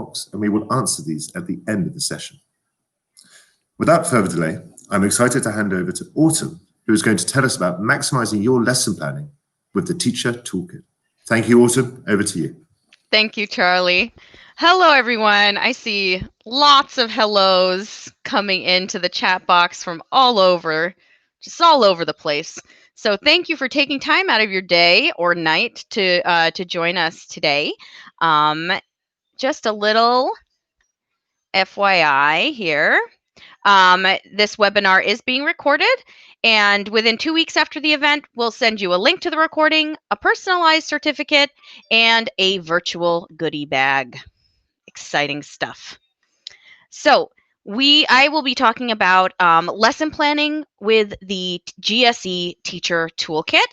box, and we will answer these at the end of the session. Without further delay, I'm excited to hand over to Autumn, who is going to tell us about maximizing your lesson planning with the Teacher Toolkit. Thank you, Autumn. Over to you. Thank you, Charlie. Hello, everyone. I see lots of hellos coming into the chat box from all over, just all over the place. So thank you for taking time out of your day or night to join us today. Just a little FYI here. This webinar is being recorded, and within 2 weeks after the event, we'll send you a link to the recording, a personalized certificate, and a virtual goodie bag. Exciting stuff. So I will be talking about lesson planning with the GSE Teacher Toolkit.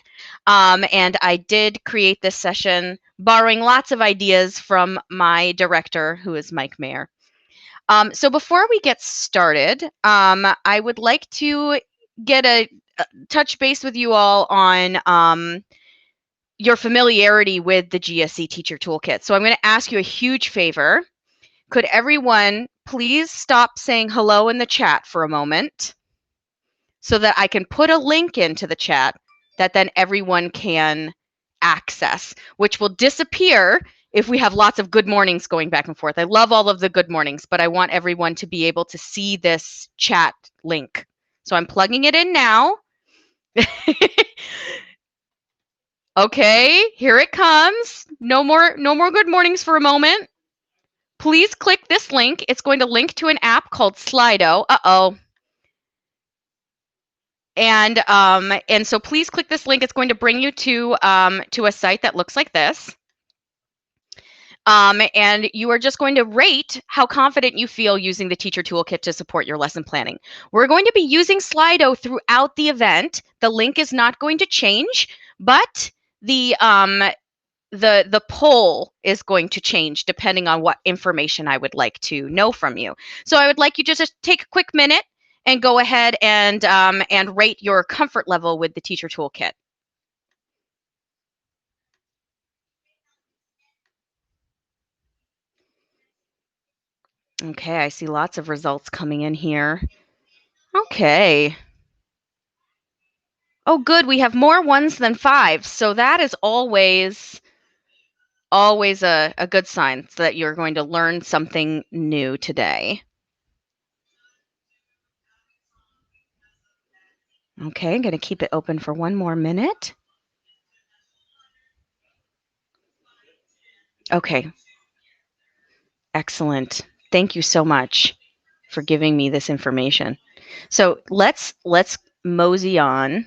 And I did create this session borrowing lots of ideas from my director, who is Mike Mayer. So before we get started, I would like to get a touch base with you all on your familiarity with the GSE Teacher Toolkit. So I'm going to ask you a huge favor. Could everyone please stop saying hello in the chat for a moment so that I can put a link into the chat that then everyone can access, which will disappear if we have lots of good mornings going back and forth. I love all of the good mornings, but I want everyone to be able to see this chat link. So I'm plugging it in now. Okay, here it comes. No more good mornings for a moment. Please click this link. It's going to link to an app called Slido. And so please click this link. It's going to bring you to a site that looks like this. And you are just going to rate how confident you feel using the Teacher Toolkit to support your lesson planning. We're going to be using Slido throughout the event. The link is not going to change, but the poll is going to change depending on what information I would like to know from you. So I would like you just to take a quick minute and go ahead and rate your comfort level with the Teacher Toolkit. Okay, I see lots of results coming in here. Okay. Oh, good. We have more 1s than 5s. So that is always a good sign so that you're going to learn something new today. Okay, I'm going to keep it open for one more minute. Okay. Excellent. Thank you so much for giving me this information. So let's mosey on.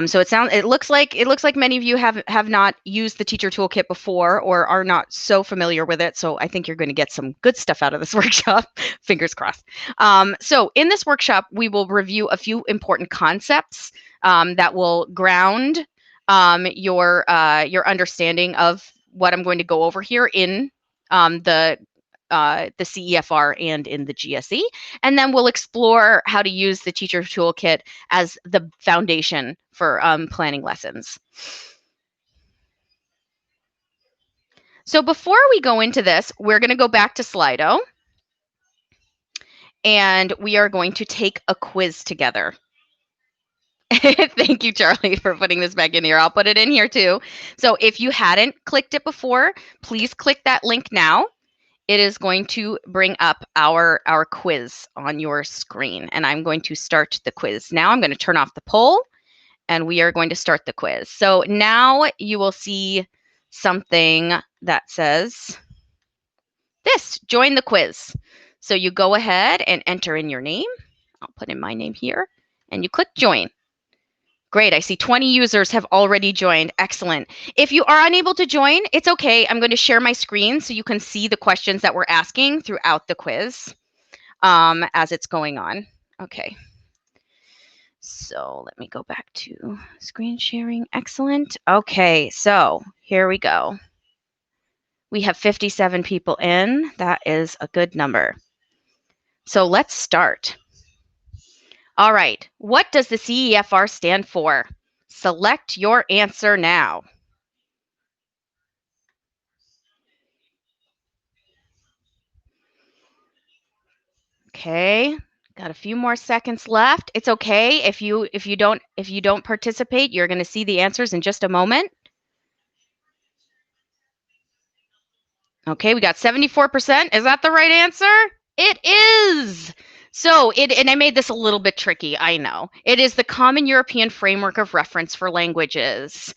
So it looks like many of you have not used the Teacher Toolkit before or are not so familiar with it. So I think you're going to get some good stuff out of this workshop. Fingers crossed. So in this workshop, we will review a few important concepts that will ground your understanding of what I'm going to go over here in the CEFR and in the GSE. And then we'll explore how to use the Teacher Toolkit as the foundation for planning lessons. So before we go into this, we're going to go back to Slido. And we are going to take a quiz together. Thank you, Charlie, for putting this back in here. I'll put it in here too. So if you hadn't clicked it before, please click that link now. It is going to bring up our quiz on your screen, and I'm going to start the quiz. Now I'm going to turn off the poll, and we are going to start the quiz. So now you will see something that says this, join the quiz. So you go ahead and enter in your name. I'll put in my name here, and you click join. Great, I see 20 users have already joined. Excellent. If you are unable to join, it's okay. I'm going to share my screen so you can see the questions that we're asking throughout the quiz as it's going on. Okay. So let me go back to screen sharing. Excellent. Okay, so here we go. We have 57 people in. That is a good number. So let's start. All right, what does the CEFR stand for? Select your answer now. Okay. Got a few more seconds left. It's okay if you don't participate. You're going to see the answers in just a moment. Okay, we got 74%. Is that the right answer? It is. So and I made this a little bit tricky, I know. It is the Common European Framework of Reference for Languages.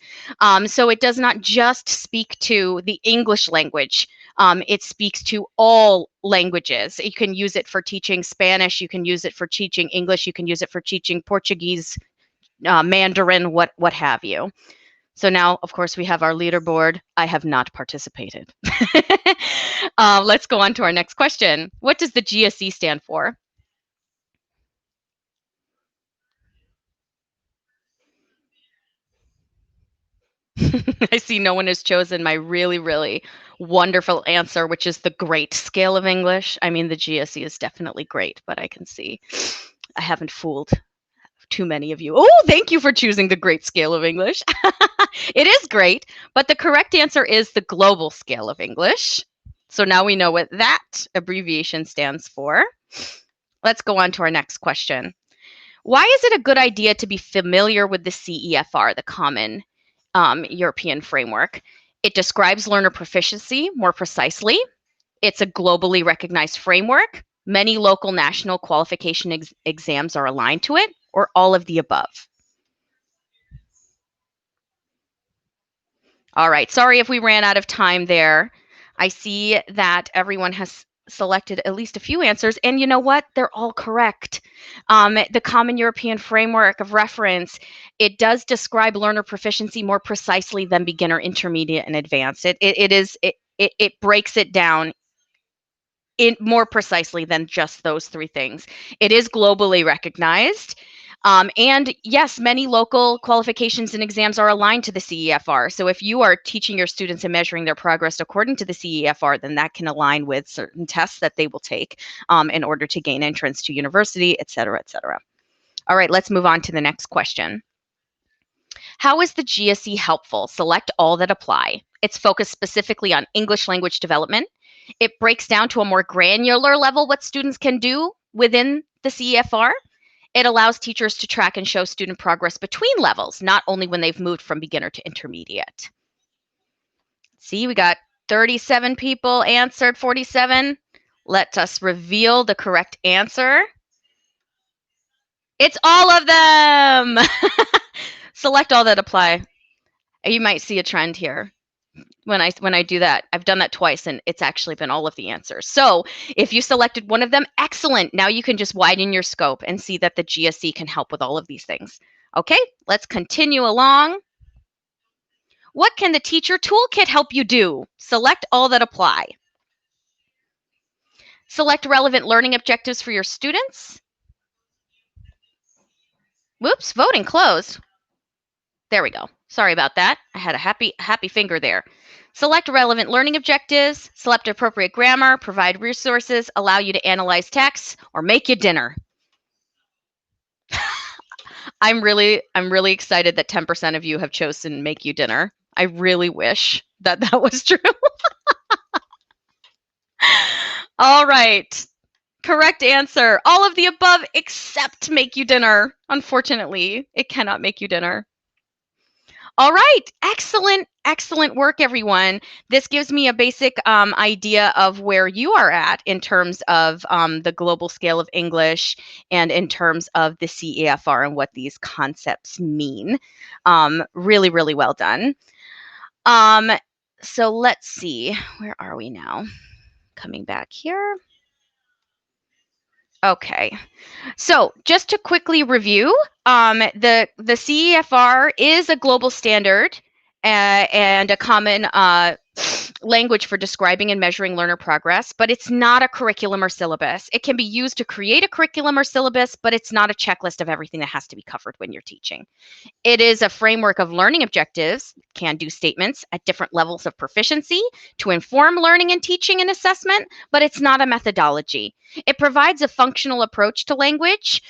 So it does not just speak to the English language. It speaks to all languages. You can use it for teaching Spanish. You can use it for teaching English. You can use it for teaching Portuguese, Mandarin, what have you. So now, of course, we have our leaderboard. I have not participated. Let's go on to our next question. What does the GSE stand for? I see no one has chosen my really, really wonderful answer, which is the Great Scale of English. I mean, the GSE is definitely great, but I can see I haven't fooled too many of you. Oh, thank you for choosing the Great Scale of English. It is great, but the correct answer is the Global Scale of English. So now we know what that abbreviation stands for. Let's go on to our next question. Why is it a good idea to be familiar with the CEFR, the Common European Framework? It describes learner proficiency more precisely. It's a globally recognized framework. Many local national qualification exams are aligned to it, or all of the above. All right, sorry if we ran out of time there. I see that everyone has selected at least a few answers, and you know what? They're all correct. The Common European Framework of Reference, it does describe learner proficiency more precisely than beginner, intermediate, and advanced. It breaks it down in more precisely than just those three things. It is globally recognized. And yes, many local qualifications and exams are aligned to the CEFR. So if you are teaching your students and measuring their progress according to the CEFR, then that can align with certain tests that they will take in order to gain entrance to university, et cetera, et cetera. All right, let's move on to the next question. How is the GSE helpful? Select all that apply. It's focused specifically on English language development. It breaks down to a more granular level what students can do within the CEFR. It allows teachers to track and show student progress between levels, not only when they've moved from beginner to intermediate. See, we got 37 people answered, 47. Let us reveal the correct answer. It's all of them. Select all that apply. You might see a trend here. When I do that, I've done that twice and it's actually been all of the answers. So if you selected one of them, excellent. Now you can just widen your scope and see that the GSE can help with all of these things. Okay, let's continue along. What can the Teacher Toolkit help you do? Select all that apply. Select relevant learning objectives for your students. Whoops, voting closed. There we go. Sorry about that. I had a happy finger there. Select relevant learning objectives, select appropriate grammar, provide resources, allow you to analyze text, or make you dinner. I'm really excited that 10% of you have chosen make you dinner. I really wish that was true. All right. Correct answer. All of the above except make you dinner. Unfortunately, it cannot make you dinner. All right, excellent work, everyone. This gives me a basic idea of where you are at in terms of the global scale of English and in terms of the CEFR and what these concepts mean. Really, really well done. So let's see, where are we now? Coming back here. Okay, so just to quickly review, the CEFR is a global standard and a common language for describing and measuring learner progress, but it's not a curriculum or syllabus. It can be used to create a curriculum or syllabus, but it's not a checklist of everything that has to be covered when you're teaching. It is a framework of learning objectives, can-do statements at different levels of proficiency to inform learning and teaching and assessment, but it's not a methodology. It provides a functional approach to language,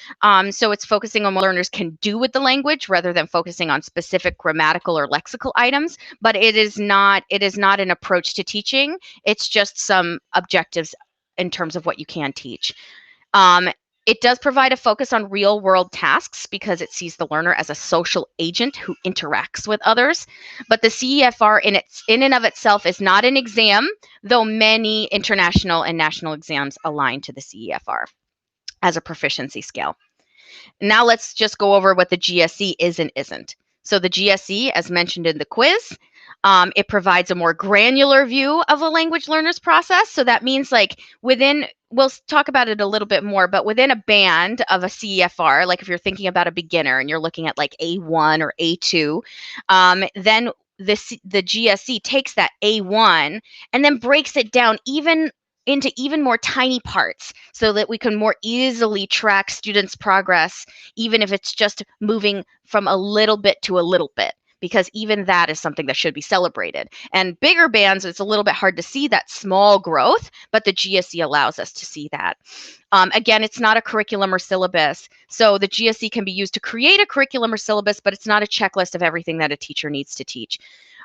so it's focusing on what learners can do with the language rather than focusing on specific grammatical or lexical items, but it is not an approach to teaching. It's just some objectives in terms of what you can teach. It does provide a focus on real world tasks because it sees the learner as a social agent who interacts with others. But the CEFR in and of itself is not an exam, though many international and national exams align to the CEFR as a proficiency scale. Now let's just go over what the GSE is and isn't. So the GSE, as mentioned in the quiz, it provides a more granular view of a language learner's process. So that means like we'll talk about it a little bit more, but within a band of a CEFR, like if you're thinking about a beginner and you're looking at like A1 or A2, then the GSE takes that A1 and then breaks it down into even more tiny parts so that we can more easily track students' progress, even if it's just moving from a little bit to a little bit, because even that is something that should be celebrated. And bigger bands, it's a little bit hard to see that small growth, but the GSE allows us to see that. Again, it's not a curriculum or syllabus. So the GSE can be used to create a curriculum or syllabus, but it's not a checklist of everything that a teacher needs to teach.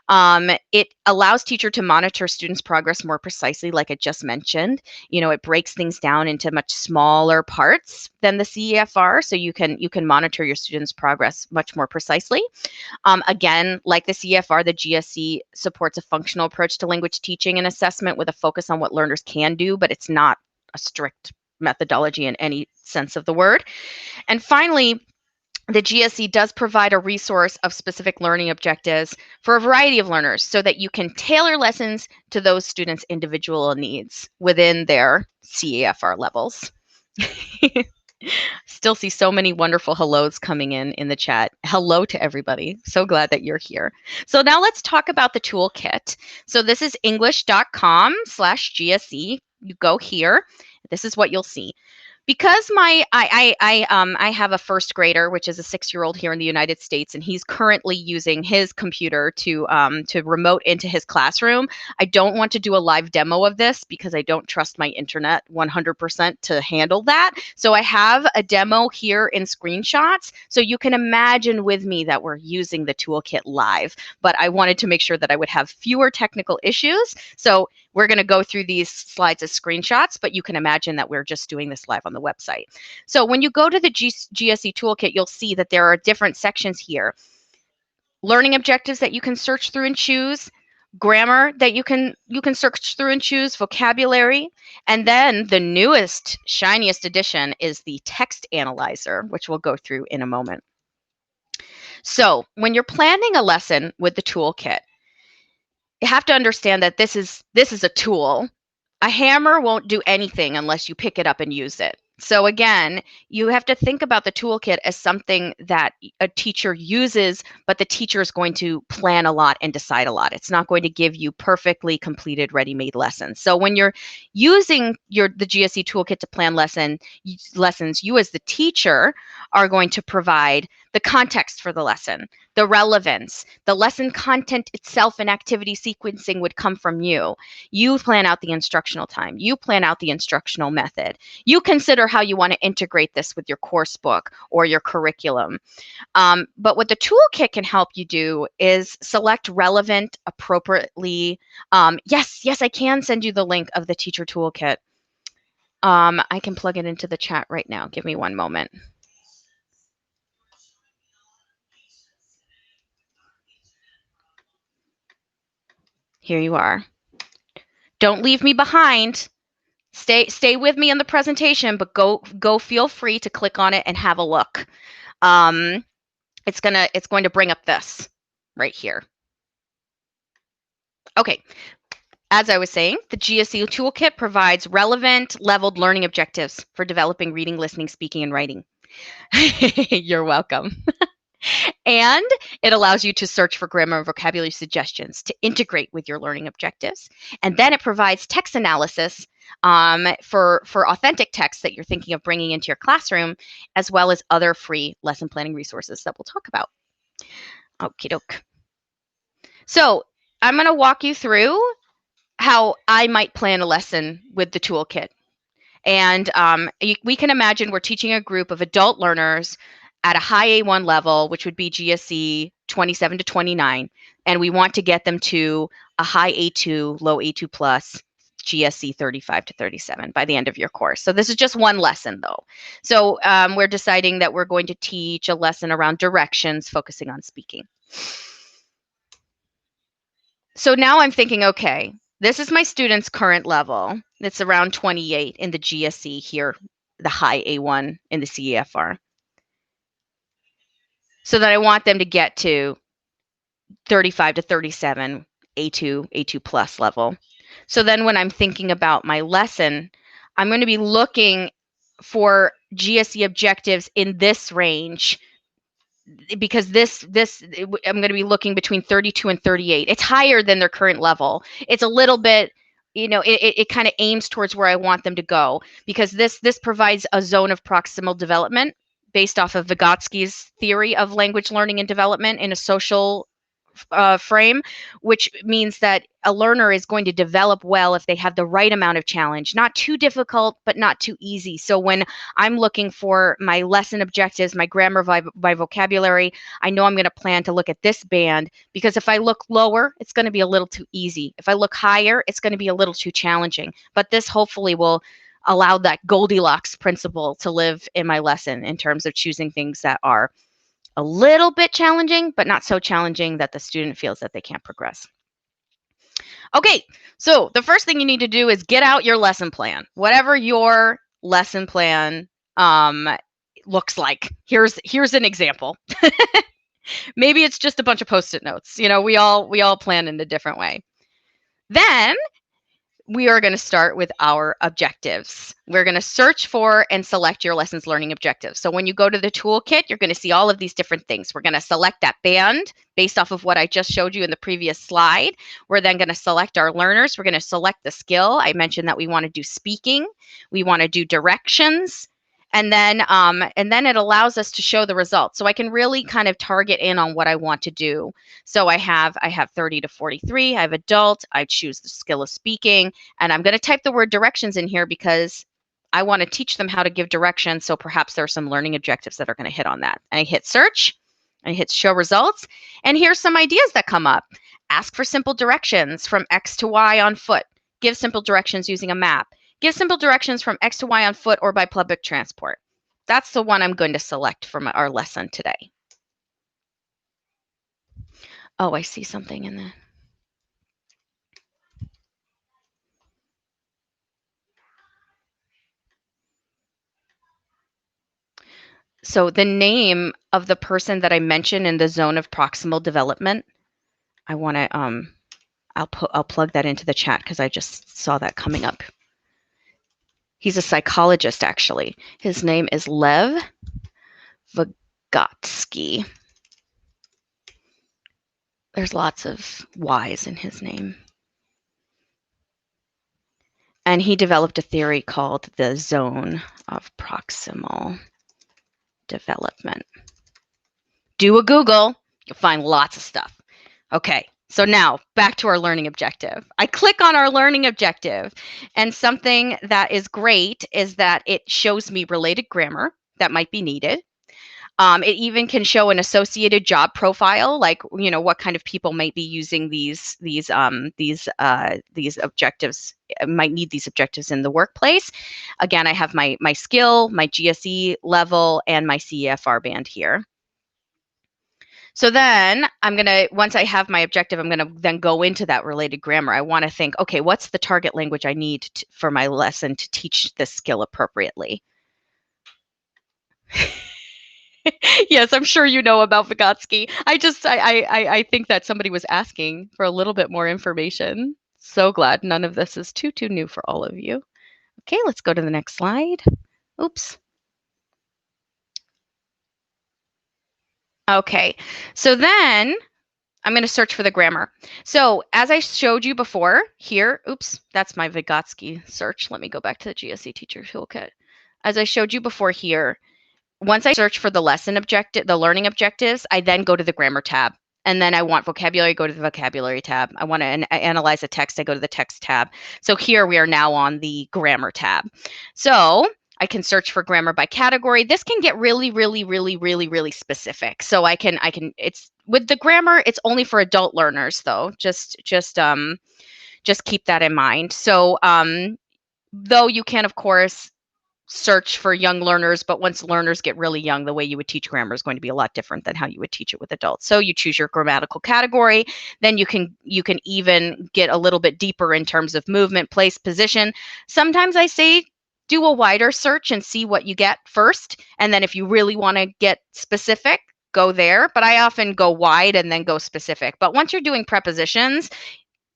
It allows teacher to monitor students' progress more precisely, like I just mentioned. It breaks things down into much smaller parts than the CEFR, so you can monitor your students' progress much more precisely. Again, like the CEFR, the GSE supports a functional approach to language teaching and assessment with a focus on what learners can do, but it's not a strict methodology in any sense of the word. And finally, the GSE does provide a resource of specific learning objectives for a variety of learners so that you can tailor lessons to those students' individual needs within their CEFR levels. Still see so many wonderful hellos coming in the chat. Hello to everybody. So glad that you're here. So now let's talk about the toolkit. So this is english.com/GSE. You go here. This is what you'll see. Because I have a first grader, which is a 6-year-old here in the United States, and he's currently using his computer to remote into his classroom. I don't want to do a live demo of this because I don't trust my internet 100% to handle that. So I have a demo here in screenshots, so you can imagine with me that we're using the toolkit live. But I wanted to make sure that I would have fewer technical issues. So we're going to go through these slides as screenshots, but you can imagine that we're just doing this live on the website. So when you go to the GSE Toolkit, you'll see that there are different sections here. Learning objectives that you can search through and choose, grammar that you can search through and choose, vocabulary, and then the newest, shiniest addition is the text analyzer, which we'll go through in a moment. So when you're planning a lesson with the toolkit, you have to understand that this is a tool. A hammer won't do anything unless you pick it up and use it. So again, you have to think about the toolkit as something that a teacher uses, but the teacher is going to plan a lot and decide a lot. It's not going to give you perfectly completed ready-made lessons. So when you're using the GSE toolkit to plan lessons, you as the teacher are going to provide the context for the lesson, the relevance, the lesson content itself, and activity sequencing would come from you. You plan out the instructional time. You plan out the instructional method. You consider how you want to integrate this with your course book or your curriculum. But what the toolkit can help you do is select relevant, appropriately. Yes, I can send you the link of the teacher toolkit. I can plug it into the chat right now. Give me one moment. Here you are. Don't leave me behind. Stay with me in the presentation, but go feel free to click on it and have a look. It's going to bring up this right here. Okay. As I was saying, the GSE Toolkit provides relevant leveled learning objectives for developing reading, listening, speaking, and writing. You're welcome. And it allows you to search for grammar and vocabulary suggestions to integrate with your learning objectives. And then it provides text analysis for authentic text that you're thinking of bringing into your classroom, as well as other free lesson planning resources that we'll talk about. Okie doke. So I'm going to walk you through how I might plan a lesson with the toolkit. And we can imagine we're teaching a group of adult learners at a high A1 level, which would be GSE 27 to 29, and we want to get them to a high A2, low A2 plus GSE 35 to 37 by the end of your course. So this is just one lesson though. So we're deciding that we're going to teach a lesson around directions, focusing on speaking. So now I'm thinking, okay, this is my student's current level. It's around 28 in the GSE here, the high A1 in the CEFR. So that I want them to get to 35 to 37, A2, A2 plus level. So then when I'm thinking about my lesson, I'm going to be looking for GSE objectives in this range, because I'm going to be looking between 32 and 38. It's higher than their current level. It's a little bit, it kind of aims towards where I want them to go, because this provides a zone of proximal development based off of Vygotsky's theory of language learning and development in a social frame, which means that a learner is going to develop well if they have the right amount of challenge, not too difficult, but not too easy. So when I'm looking for my lesson objectives, my grammar by vocabulary, I know I'm going to plan to look at this band, because if I look lower, it's going to be a little too easy. If I look higher, it's going to be a little too challenging. But this hopefully will allow that Goldilocks principle to live in my lesson in terms of choosing things that are a little bit challenging, but not so challenging that the student feels that they can't progress. Okay, so the first thing you need to do is get out your lesson plan. Whatever your lesson plan looks like. Here's an example. Maybe it's just a bunch of Post-it notes. We all plan in a different way. Then we are going to start with our objectives. We're going to search for and select your lessons learning objectives. So when you go to the toolkit, you're going to see all of these different things. We're going to select that band based off of what I just showed you in the previous slide. We're then going to select our learners. We're going to select the skill. I mentioned that we want to do speaking. We want to do directions. And then it allows us to show the results. So I can really kind of target in on what I want to do. So I have 30 to 43. I have adult. I choose the skill of speaking. And I'm going to type the word directions in here because I want to teach them how to give directions. So perhaps there are some learning objectives that are going to hit on that. And I hit search. I hit show results. And here's some ideas that come up. Ask for simple directions from X to Y on foot. Give simple directions using a map. Give simple directions from X to Y on foot or by public transport. That's the one I'm going to select from our lesson today. Oh, I see something in there. So the name of the person that I mentioned in the zone of proximal development, I want to, I'll plug that into the chat because I just saw that coming up. He's a psychologist, actually. His name is Lev Vygotsky. There's lots of Y's in his name. And he developed a theory called the zone of proximal development. Do a Google, you'll find lots of stuff. Okay, so now back to our learning objective. I click on our learning objective, and something that is great is that it shows me related grammar that might be needed. It even can show an associated job profile, like what kind of people might be using these objectives, might need these objectives in the workplace. Again, I have my skill, my GSE level, and my CEFR band here. So then once I have my objective, I'm gonna then go into that related grammar. I want to think, okay, what's the target language I need for my lesson to teach this skill appropriately? Yes, I'm sure you know about Vygotsky. I think that somebody was asking for a little bit more information. So glad none of this is too new for all of you. Okay, let's go to the next slide. Oops. Okay, so then I'm going to search for the grammar. So as I showed you before here, oops, that's my Vygotsky search. Let me go back to the GSE Teacher Toolkit. As I showed you before here, once I search for the lesson objective, the learning objectives, I then go to the grammar tab. And then I want vocabulary, go to the vocabulary tab. I want to analyze a text, I go to the text tab. So here we are now on the grammar tab. So I can search for grammar by category. This can get really specific. So it's with the grammar, it's only for adult learners though. Just just keep that in mind. So though you can, of course, search for young learners, but once learners get really young, the way you would teach grammar is going to be a lot different than how you would teach it with adults. So you choose your grammatical category, then you can even get a little bit deeper in terms of movement, place, position. Sometimes I say do a wider search and see what you get first, and then if you really want to get specific, go there. But I often go wide and then go specific. But once you're doing prepositions,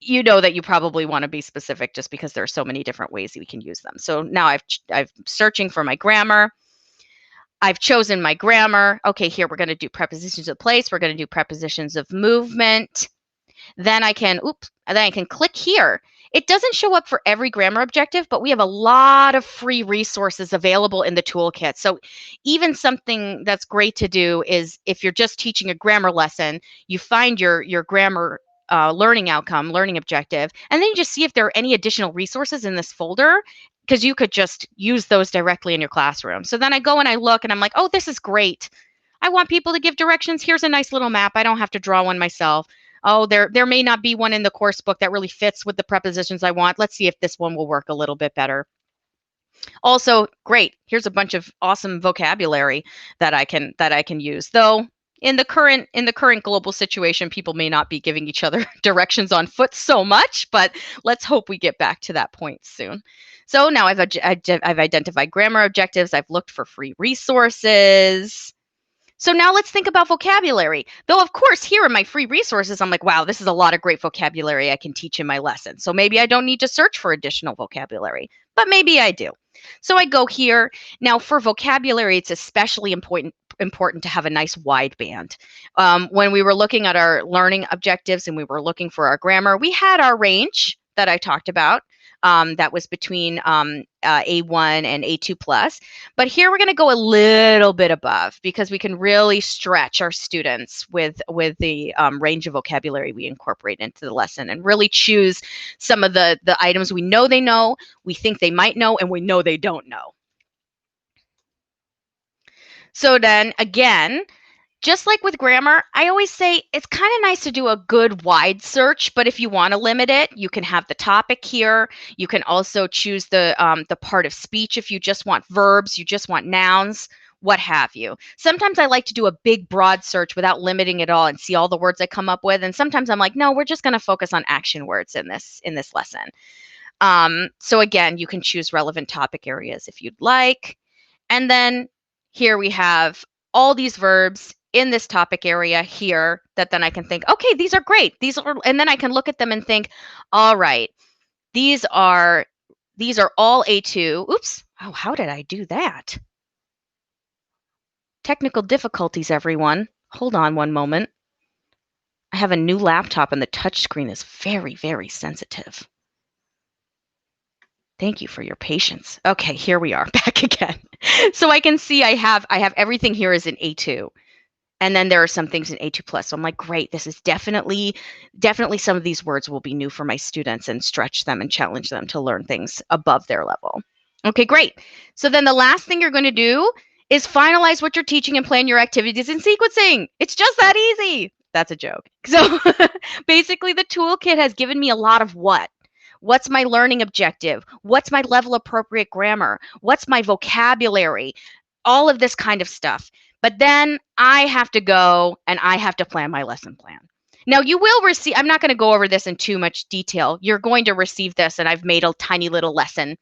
you know that you probably want to be specific just because there are so many different ways we can use them. So now I'm searching for my grammar. I've chosen my grammar. Okay, here we're going to do prepositions of place. We're going to do prepositions of movement. Then I can click here. It doesn't show up for every grammar objective, but we have a lot of free resources available in the toolkit. So even something that's great to do is if you're just teaching a grammar lesson, you find your grammar learning objective, and then you just see if there are any additional resources in this folder, because you could just use those directly in your classroom. So then I go and I look and I'm like, oh, this is great. I want people to give directions. Here's a nice little map. I don't have to draw one myself. Oh, there may not be one in the course book that really fits with the prepositions I want. Let's see if this one will work a little bit better. Also, great. Here's a bunch of awesome vocabulary that I can use. Though in the current global situation, people may not be giving each other directions on foot so much, but let's hope we get back to that point soon. So now I've identified grammar objectives. I've looked for free resources. So now let's think about vocabulary. Though, of course, here in my free resources, I'm like, wow, this is a lot of great vocabulary I can teach in my lesson. So maybe I don't need to search for additional vocabulary, but maybe I do. So I go here. Now for vocabulary, it's especially important to have a nice wide band. When we were looking at our learning objectives and we were looking for our grammar, we had our range that I talked about. That was between A1 and A2 plus. But here we're going to go a little bit above because we can really stretch our students with the range of vocabulary we incorporate into the lesson and really choose some of the items we know, we think they might know, and we know they don't know. So then again, just like with grammar, I always say it's kind of nice to do a good wide search, but if you want to limit it, you can have the topic here. You can also choose the part of speech if you just want verbs, you just want nouns, what have you. Sometimes I like to do a big broad search without limiting it all and see all the words I come up with. And sometimes I'm like, no, we're just going to focus on action words in this lesson. So again, you can choose relevant topic areas if you'd like. And then here we have all these verbs in this topic area here that then I can think, okay, these are great. And then I can look at them and think, all right, these are all A2. Oops. Oh, how did I do that? Technical difficulties, everyone. Hold on one moment. I have a new laptop and the touch screen is very, very sensitive. Thank you for your patience. Okay, here we are back again. So I can see I have everything here is in A2. And then there are some things in A2 plus. So I'm like, great, this is definitely some of these words will be new for my students and stretch them and challenge them to learn things above their level. Okay, great. So then the last thing you're going to do is finalize what you're teaching and plan your activities in sequencing. It's just that easy. That's a joke. So basically the toolkit has given me a lot of what? What's my learning objective? What's my level appropriate grammar? What's my vocabulary? All of this kind of stuff. But then I have to go and I have to plan my lesson plan. Now you will receive, I'm not going to go over this in too much detail. You're going to receive this, and I've made a tiny little lesson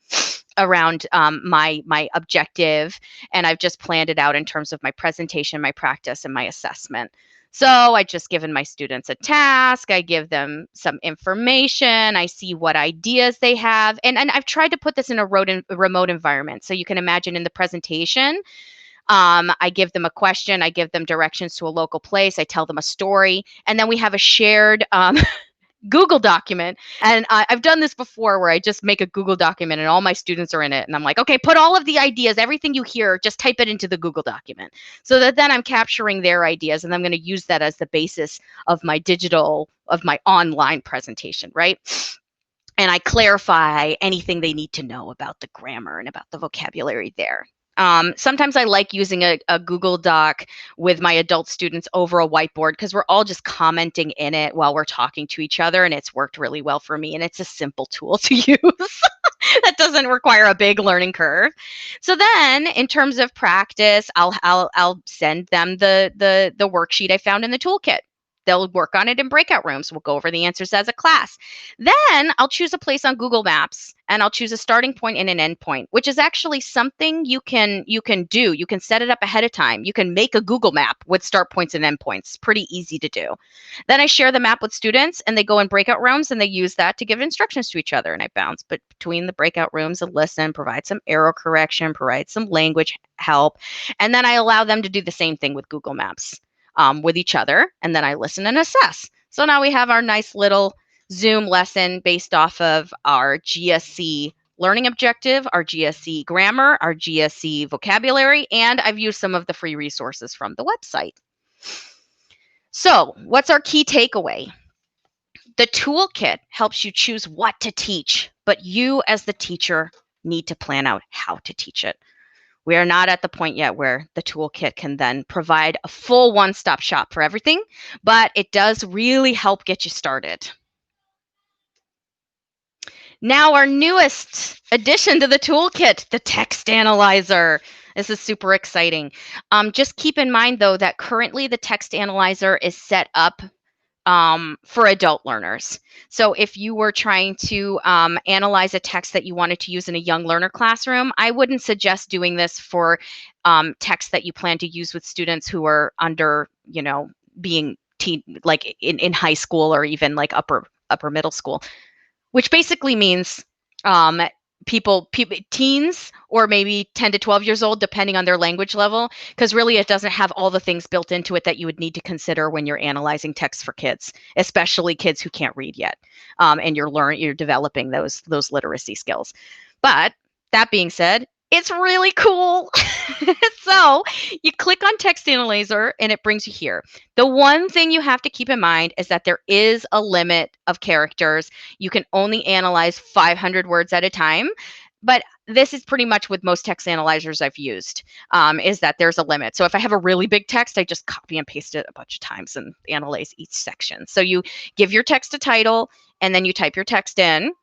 around my objective, and I've just planned it out in terms of my presentation, my practice, and my assessment. So I just given my students a task, I give them some information, I see what ideas they have, and I've tried to put this in a remote environment. So you can imagine in the presentation, I give them a question, I give them directions to a local place, I tell them a story, and then we have a shared Google document. And I've done this before where I just make a Google document and all my students are in it. And I'm like, okay, put all of the ideas, everything you hear, just type it into the Google document. So that then I'm capturing their ideas and I'm going to use that as the basis of my online presentation, right? And I clarify anything they need to know about the grammar and about the vocabulary there. Sometimes I like using a Google Doc with my adult students over a whiteboard because we're all just commenting in it while we're talking to each other, and it's worked really well for me, and it's a simple tool to use. That doesn't require a big learning curve. So then, in terms of practice, I'll send them the worksheet I found in the toolkit. They'll work on it in breakout rooms. We'll go over the answers as a class. Then I'll choose a place on Google Maps, and I'll choose a starting point and an end point, which is actually something you can do. You can set it up ahead of time. You can make a Google map with start points and end points. Pretty easy to do. Then I share the map with students, and they go in breakout rooms, and they use that to give instructions to each other. And I bounce between the breakout rooms and listen, provide some error correction, provide some language help, and then I allow them to do the same thing with Google Maps with each other, and then I listen and assess. So now we have our nice little Zoom lesson based off of our GSE learning objective, our GSE grammar, our GSE vocabulary, and I've used some of the free resources from the website. So what's our key takeaway? The toolkit helps you choose what to teach, but you as the teacher need to plan out how to teach it. We are not at the point yet where the toolkit can then provide a full one-stop shop for everything, but it does really help get you started. Now, our newest addition to the toolkit, the text analyzer. This is super exciting. Just keep in mind, though, that currently the text analyzer is set up for adult learners. So if you were trying to analyze a text that you wanted to use in a young learner classroom, I wouldn't suggest doing this for text that you plan to use with students who are under, being like in high school or even like upper middle school, which basically means teens or maybe 10 to 12 years old, depending on their language level, because really it doesn't have all the things built into it that you would need to consider when you're analyzing text for kids, especially kids who can't read yet, and you're developing those literacy skills. But that being said, it's really cool. So you click on text analyzer and it brings you here. The one thing you have to keep in mind is that there is a limit of characters. You can only analyze 500 words at a time. But this is pretty much with most text analyzers I've used, is that there's a limit. So if I have a really big text, I just copy and paste it a bunch of times and analyze each section. So you give your text a title and then you type your text in.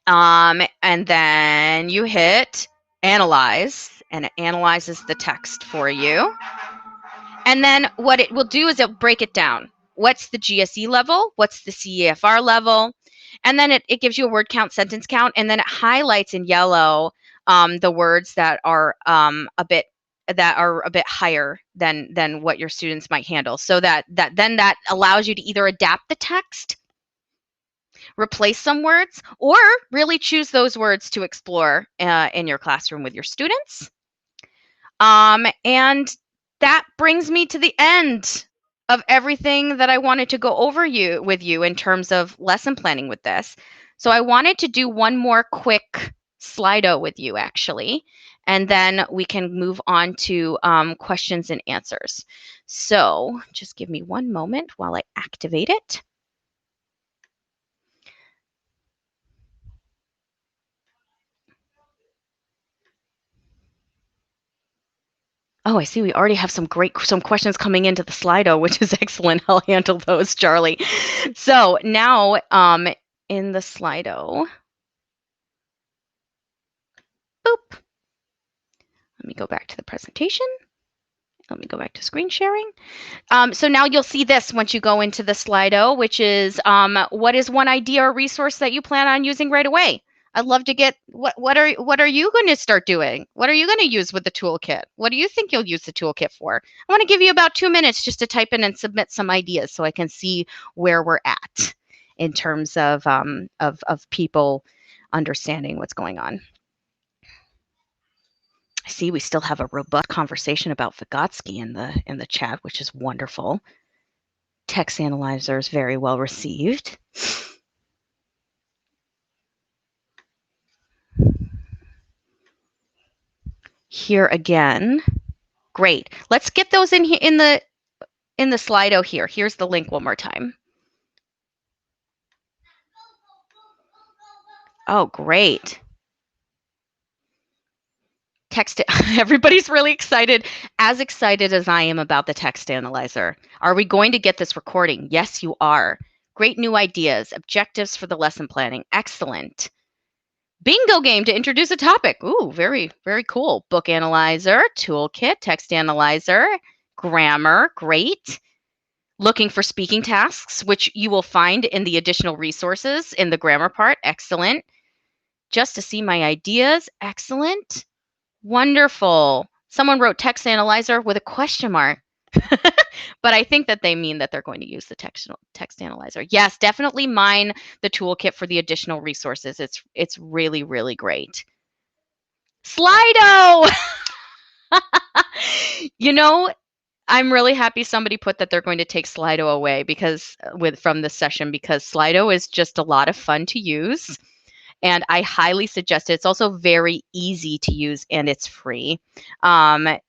And then you hit analyze and it analyzes the text for you. And then what it will do is it'll break it down. What's the GSE level? What's the CEFR level? And then it gives you a word count, sentence count, and then it highlights in yellow the words that are a bit higher than what your students might handle. So that allows you to either adapt the text, replace some words, or really choose those words to explore in your classroom with your students. And that brings me to the end of everything that I wanted to go over with you in terms of lesson planning with this. So I wanted to do one more quick Slido with you, actually, and then we can move on to questions and answers. So just give me one moment while I activate it. Oh, I see we already have some questions coming into the Slido, which is excellent. I'll handle those, Charlie. So now in the Slido, boop. Let me go back to the presentation. Let me go back to screen sharing. So now you'll see this once you go into the Slido, which is what is one idea or resource that you plan on using right away? I'd love to get what are you going to start doing? What are you going to use with the toolkit? What do you think you'll use the toolkit for? I want to give you about 2 minutes just to type in and submit some ideas so I can see where we're at in terms of people understanding what's going on. I see we still have a robust conversation about Vygotsky in the chat, which is wonderful. Text analyzer is very well received. Here again, great. Let's get those in here in the Slido here. Here's the link one more time. Oh, great. Everybody's really excited as I am about the text analyzer. Are we going to get this recording? Yes, you are. Great new ideas, objectives for the lesson planning. Excellent. Bingo game to introduce a topic. Ooh, very, very cool. Book analyzer, toolkit, text analyzer, grammar. Great. Looking for speaking tasks, which you will find in the additional resources in the grammar part. Excellent. Just to see my ideas. Excellent. Wonderful. Someone wrote text analyzer with a question mark. But I think that they mean that they're going to use the text analyzer. Yes, definitely mine the toolkit for the additional resources. It's really, really great. Slido! You know, I'm really happy somebody put that they're going to take Slido away from this session, because Slido is just a lot of fun to use. And I highly suggest it. It's also very easy to use, and it's free.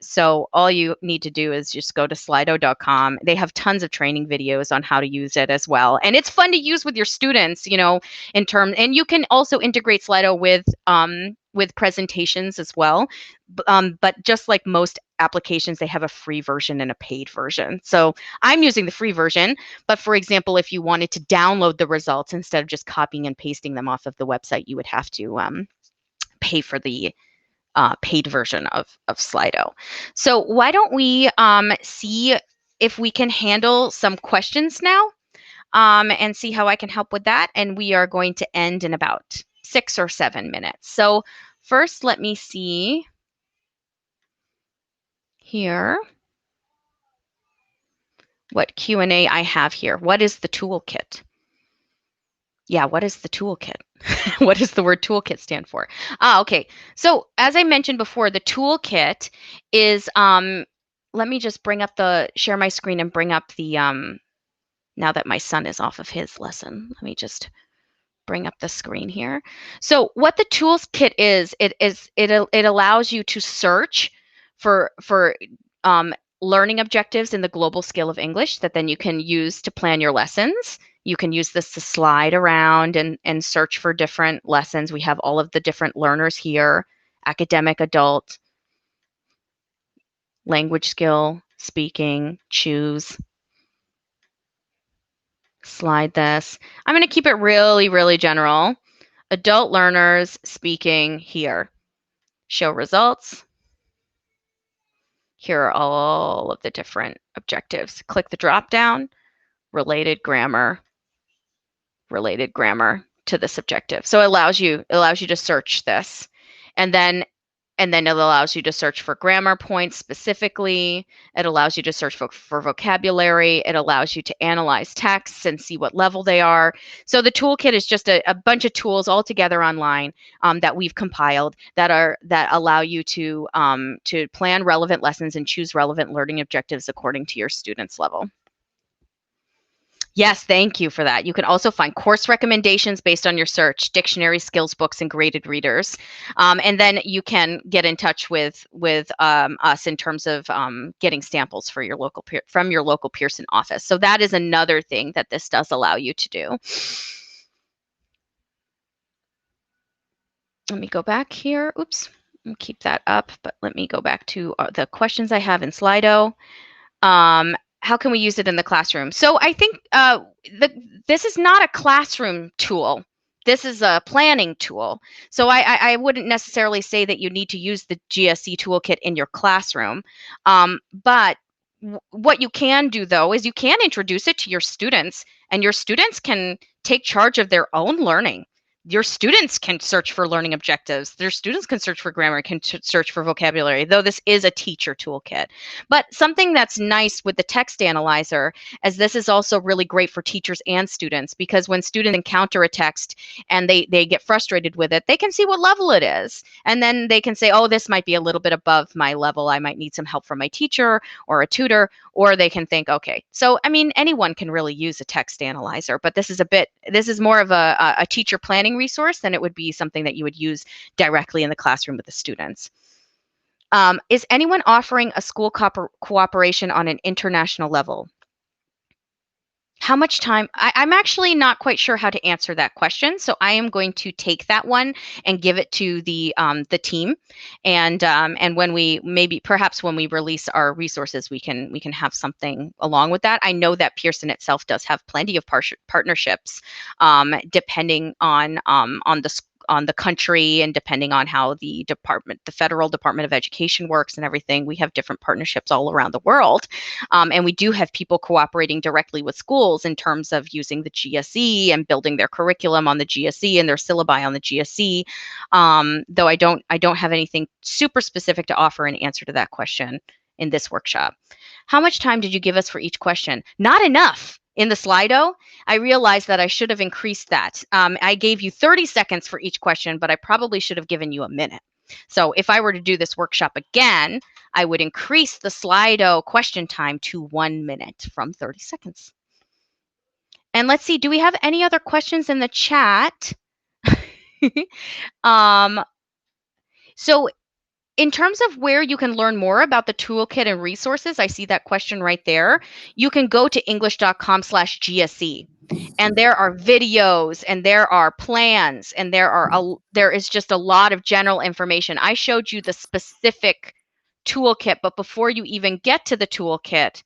So all you need to do is just go to slido.com. They have tons of training videos on how to use it as well. And it's fun to use with your students, and you can also integrate Slido with presentations as well. But just like most applications, they have a free version and a paid version. So I'm using the free version. But for example, if you wanted to download the results instead of just copying and pasting them off of the website, you would have to pay for the paid version of Slido. So why don't we see if we can handle some questions now, and see how I can help with that. And we are going to end in about 6 or 7 minutes. So first, let me see here what Q&A I have here. What is the toolkit? Yeah, what is the toolkit? What does the word toolkit stand for? Okay. So as I mentioned before, the toolkit is, let me just share my screen and bring up the, now that my son is off of his lesson, let me just bring up the screen here. So what the toolkit is, it allows you to search for learning objectives in the global scale of English that then you can use to plan your lessons. You can use this to slide around and search for different lessons. We have all of the different learners here: academic, adult, language skill, speaking, choose. Slide this. I'm going to keep it really, really general. Adult learners, speaking, here. Show results. Here are all of the different objectives. Click the drop down, related grammar to this objective. So it allows you to search this. And then it allows you to search for grammar points specifically. It allows you to search for vocabulary. It allows you to analyze texts and see what level they are. So the toolkit is just a bunch of tools all together online that we've compiled that allow you to plan relevant lessons and choose relevant learning objectives according to your student's level. Yes, thank you for that. You can also find course recommendations based on your search, dictionary, skills books, and graded readers. And then you can get in touch with us in terms of getting samples for from your local Pearson office. So that is another thing that this does allow you to do. Let me go back here. Oops, keep that up. But let me go back to the questions I have in Slido. How can we use it in the classroom? So I think this is not a classroom tool. This is a planning tool. So I wouldn't necessarily say that you need to use the GSE toolkit in your classroom. But what you can do, though, is you can introduce it to your students, and your students can take charge of their own learning. Your students can search for learning objectives. Their students can search for grammar, can search for vocabulary, though this is a teacher toolkit. But something that's nice with the text analyzer is this is also really great for teachers and students, because when students encounter a text and they get frustrated with it, they can see what level it is. And then they can say, oh, this might be a little bit above my level. I might need some help from my teacher or a tutor. Or they can think, okay, so I mean, anyone can really use a text analyzer, but this is more of a teacher planning resource than it would be something that you would use directly in the classroom with the students. Is anyone offering a school cooperation on an international level? How much time? I'm actually not quite sure how to answer that question, so I am going to take that one and give it to the team, and when perhaps when we release our resources, we can have something along with that. I know that Pearson itself does have plenty of partnerships, depending on the country and depending on how the federal Department of Education works and everything. We have different partnerships all around the world. And we do have people cooperating directly with schools in terms of using the GSE and building their curriculum on the GSE and their syllabi on the GSE. Though I don't have anything super specific to offer in answer to that question in this workshop. How much time did you give us for each question? Not enough. In the Slido, I realized that I should have increased that. I gave you 30 seconds for each question, but I probably should have given you a minute. So if I were to do this workshop again, I would increase the Slido question time to 1 minute from 30 seconds. And let's see, do we have any other questions in the chat? So in terms of where you can learn more about the toolkit and resources, I see that question right there. You can go to english.com/GSE. And there are videos and there are plans and there is just a lot of general information. I showed you the specific toolkit, but before you even get to the toolkit,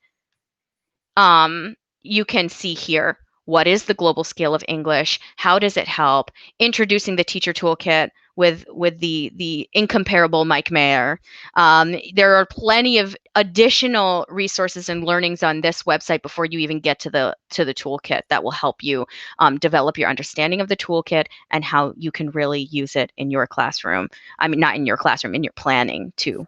you can see here, what is the global scale of English? How does it help? Introducing the teacher toolkit with the incomparable Mike Mayer. There are plenty of additional resources and learnings on this website before you even get to the toolkit that will help you develop your understanding of the toolkit and how you can really use it in your classroom. I mean, not in your classroom, in your planning to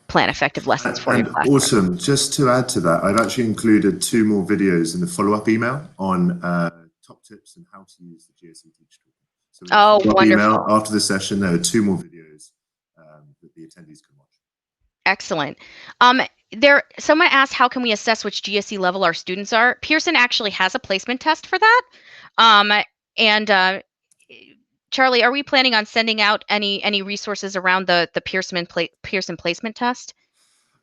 plan effective lessons for your classroom. Awesome. Just to add to that, I've actually included 2 more videos in the follow-up email on top tips and how to use the GSE Teacher Toolkit. So wonderful. Email after the session, there are 2 more videos that the attendees can watch. Excellent. Someone asked, how can we assess which GSE level our students are? Pearson actually has a placement test for that. Charlie, are we planning on sending out any resources around the Pearson placement test?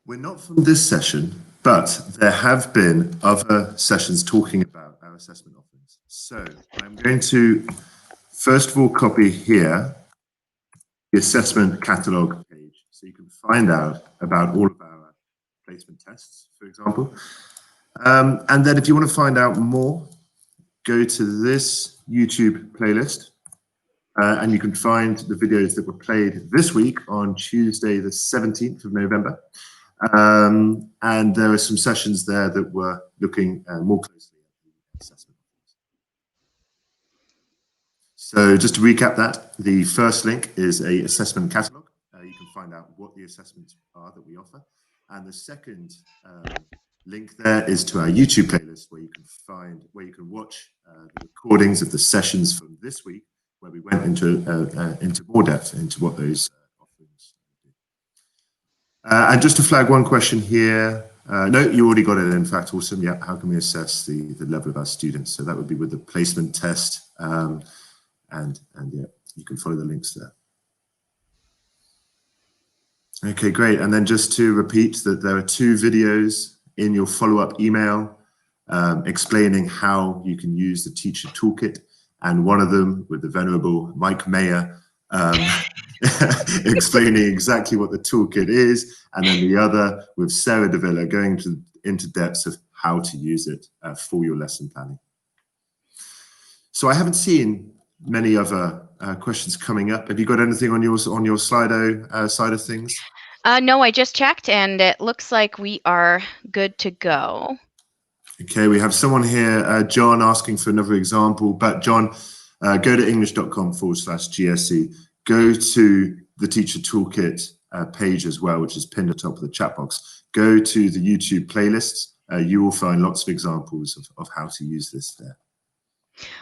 We're not from this session, but there have been other sessions talking about our assessment offerings. So I'm going to first of all copy here the assessment catalog page, so you can find out about all of our placement tests, for example. And then if you want to find out more, go to this YouTube playlist. And you can find the videos that were played this week on Tuesday, the 17th of November. And there are some sessions there that were looking more closely at the assessment. So just to recap that, the first link is a assessment catalog. You can find out what the assessments are that we offer. And the second link there is to our YouTube playlist, where you can watch the recordings of the sessions from this week, where we went into more depth into what those offerings do. And just to flag one question here, no, you already got it, in fact. Awesome. Yeah, how can we assess the level of our students? So that would be with the placement test, and yeah, you can follow the links there. Okay, great. And then just to repeat that there are 2 videos in your follow-up email explaining how you can use the teacher toolkit, and one of them with the venerable Mike Mayer explaining exactly what the toolkit is, and then the other with Sarah Davila going into depths of how to use it for your lesson planning. So I haven't seen many other questions coming up. Have you got anything on your Slido side of things? No, I just checked, and it looks like we are good to go. Okay, we have someone here, John, asking for another example. But John, go to english.com/GSE. Go to the Teacher Toolkit page as well, which is pinned at the top of the chat box. Go to the YouTube playlists. You will find lots of examples of how to use this there.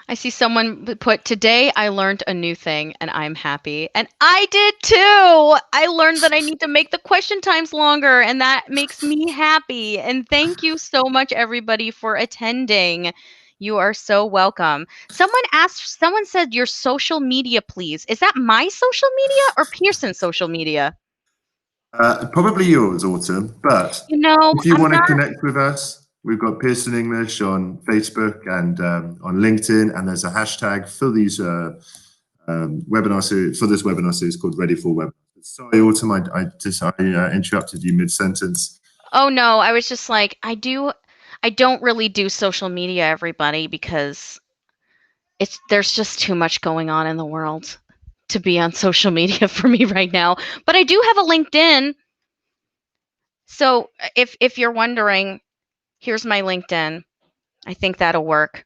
I see someone put, today I learned a new thing and I'm happy. And I did too. I learned that I need to make the question times longer, and that makes me happy. And thank you so much, everybody, for attending. You are so welcome. Someone said your social media, please. Is that my social media or Pearson's social media? Probably yours, Autumn, but if you want to connect with us, We've got Pearson English on Facebook and on LinkedIn, and there's a hashtag for these webinar series, for this webinar series called Ready for Webinars. Sorry, Autumn, I interrupted you mid-sentence. Oh no, I was just like, I don't really do social media, everybody, because there's just too much going on in the world to be on social media for me right now. But I do have a LinkedIn. So if you're wondering, here's my LinkedIn. I think that'll work.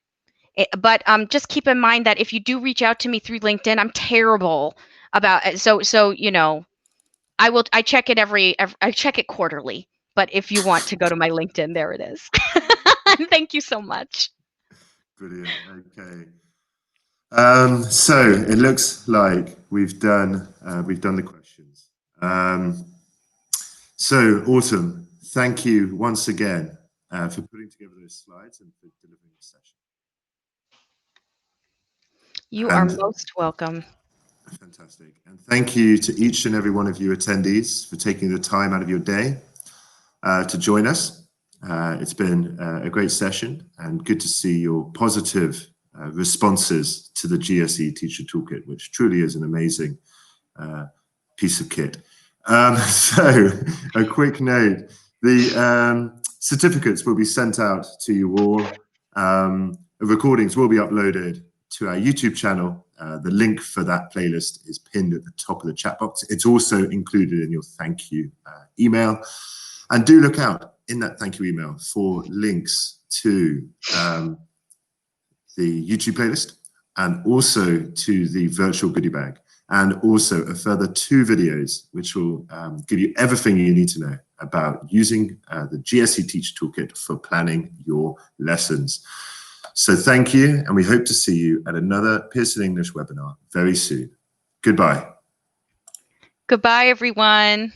But just keep in mind that if you do reach out to me through LinkedIn, I'm terrible about it. So you know, I check it I check it quarterly. But if you want to go to my LinkedIn, there it is. Thank you so much. Brilliant. Okay. So it looks like we've done the questions. So Autumn, thank you once again for putting together those slides and for delivering the session. You are most welcome. Fantastic. And thank you to each and every one of you attendees for taking the time out of your day to join us. It's been a great session and good to see your positive responses to the GSE Teacher Toolkit, which truly is an amazing piece of kit. So a quick note, the certificates will be sent out to you all. Recordings will be uploaded to our YouTube channel. The link for that playlist is pinned at the top of the chat box. It's also included in your thank you email. And do look out in that thank you email for links to the YouTube playlist and also to the virtual goodie bag, and also a further 2 videos which will give you everything you need to know about using the GSE Teacher Toolkit for planning your lessons. So thank you, and we hope to see you at another Pearson English webinar very soon. Goodbye. Goodbye, everyone.